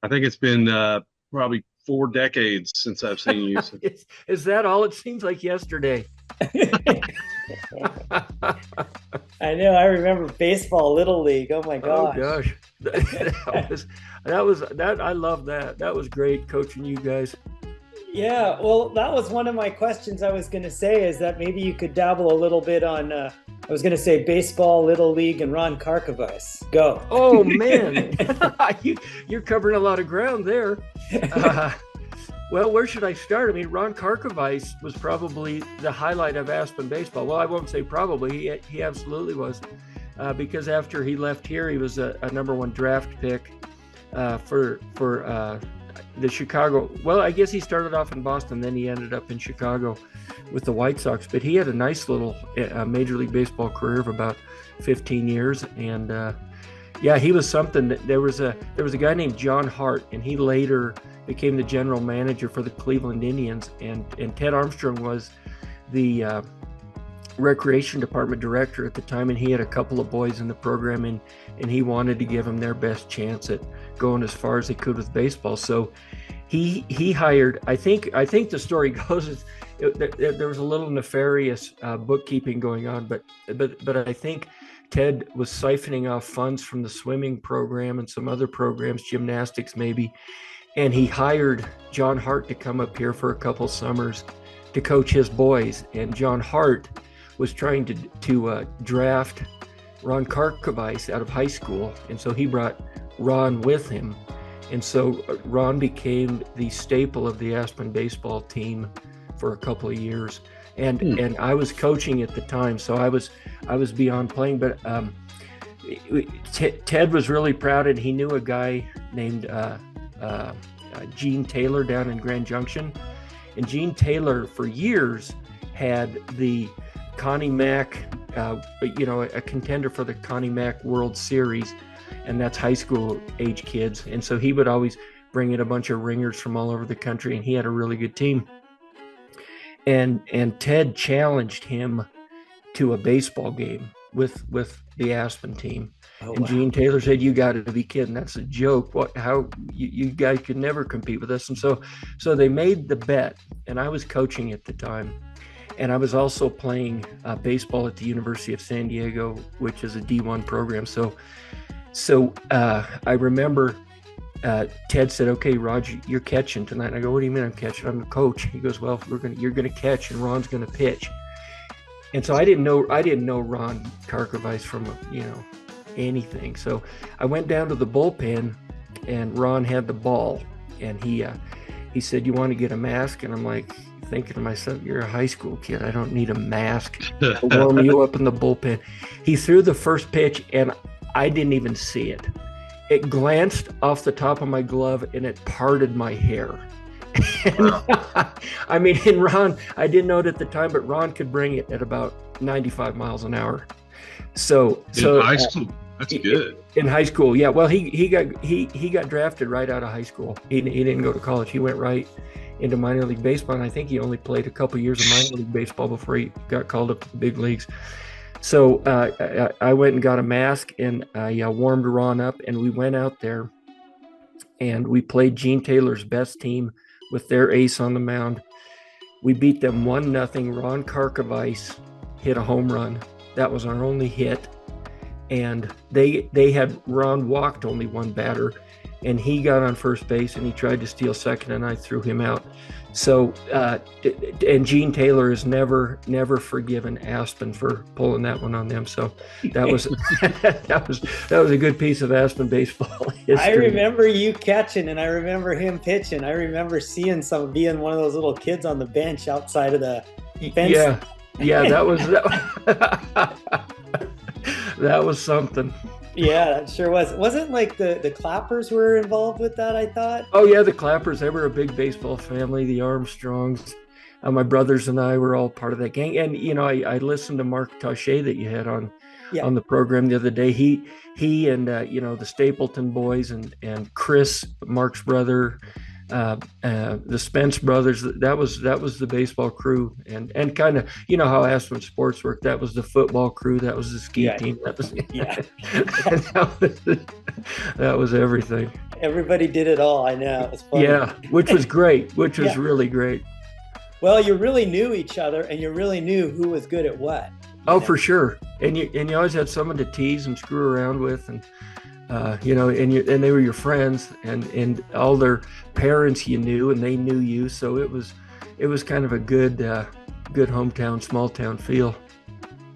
I think it's been probably 4 decades since I've seen you. Is that all? It seems like yesterday. I know. I remember baseball, Little League. Oh my Oh gosh. gosh, that I love that. That was great coaching you guys. Yeah, well, that was one of my questions I was going to say is that maybe you could dabble a little bit on, I was going to say baseball, Little League, and Ron Karkovice. Go. Oh, man. You're covering a lot of ground there. Well, where should I start? I mean, Ron Karkovice was probably the highlight of Aspen baseball. Well, I won't say probably. He absolutely was. Because after he left here, he was a number one draft pick for the Chicago. Well, I guess he started off in Boston, then he ended up in Chicago with the White Sox. But he had a nice little Major League Baseball career of about 15 years, and yeah, he was something. There was a guy named John Hart, and he later became the general manager for the Cleveland Indians, and Ted Armstrong was the recreation department director at the time, and he had a couple of boys in the program, and he wanted to give them their best chance at going as far as they could with baseball. So he hired, I think the story goes is there was a little nefarious bookkeeping going on, but I think Ted was siphoning off funds from the swimming program and some other programs, gymnastics maybe, and he hired John Hart to come up here for a couple summers to coach his boys. And John Hart was trying to draft Ron Karkovice out of high school, and so he brought Ron with him, and so Ron became the staple of the Aspen baseball team for a couple of years, and I was coaching at the time, so I was beyond playing, but Ted was really proud, and he knew a guy named Gene Taylor down in Grand Junction, and Gene Taylor for years had the Connie Mack, a contender for the Connie Mack World Series, and that's high school age kids. And so he would always bring in a bunch of ringers from all over the country, and he had a really good team. And Ted challenged him to a baseball game with the Aspen team. Oh, and wow. Gene Taylor said, "You got to be kidding! That's a joke. How you guys could never compete with us." And so they made the bet, and I was coaching at the time. And I was also playing baseball at the University of San Diego, which is a D1 program. So I remember Ted said, "Okay, Roger, you're catching tonight." And I go, "What do you mean I'm catching? I'm the coach." He goes, "Well, you're gonna catch, and Ron's gonna pitch." And so I didn't know Ron Karkovice from anything. So I went down to the bullpen, and Ron had the ball, and he said, "You want to get a mask?" And I'm like, thinking to myself, "You're a high school kid. I don't need a mask to warm you up in the bullpen." He threw the first pitch, and I didn't even see it. It glanced off the top of my glove, and it parted my hair. Wow. I mean, and Ron, I didn't know it at the time, but Ron could bring it at about 95 miles an hour. So in high school, that's good. In high school, yeah. Well, he got drafted right out of high school. He didn't go to college. He went right into minor league baseball, and I think he only played a couple years of minor league baseball before he got called up to the big leagues. So I went and got a mask, and I warmed Ron up, and we went out there, and we played Gene Taylor's best team with their ace on the mound. We beat them 1-0. Ron Karkovice hit a home run. That was our only hit, and they had Ron walked only one batter, and he got on first base, and he tried to steal second, and I threw him out. So, and Gene Taylor has never forgiven Aspen for pulling that one on them. So that was that was a good piece of Aspen baseball history. I remember you catching, and I remember him pitching. I remember seeing being one of those little kids on the bench outside of the fence. Yeah, that was something. Yeah, that sure was. Wasn't like the Clappers were involved with that, I thought? Oh, yeah, the Clappers. They were a big baseball family, the Armstrongs. My brothers and I were all part of that gang. And, I listened to Mark Taché that you had on the program the other day. He and the Stapleton boys and Chris, Mark's brother, the Spence brothers, that was the baseball crew, and kind of how Aspen sports worked. That was the football crew, that was the ski team, that was that was everything. Everybody did it all. I know. It was funny. Yeah, which was great, which was Yeah. really great. Well, you really knew each other, and you really knew who was good at what. Oh, for sure. And you always had someone to tease and screw around with, and and they were your friends, and all their parents you knew, and they knew you. So it was kind of a good hometown, small town feel.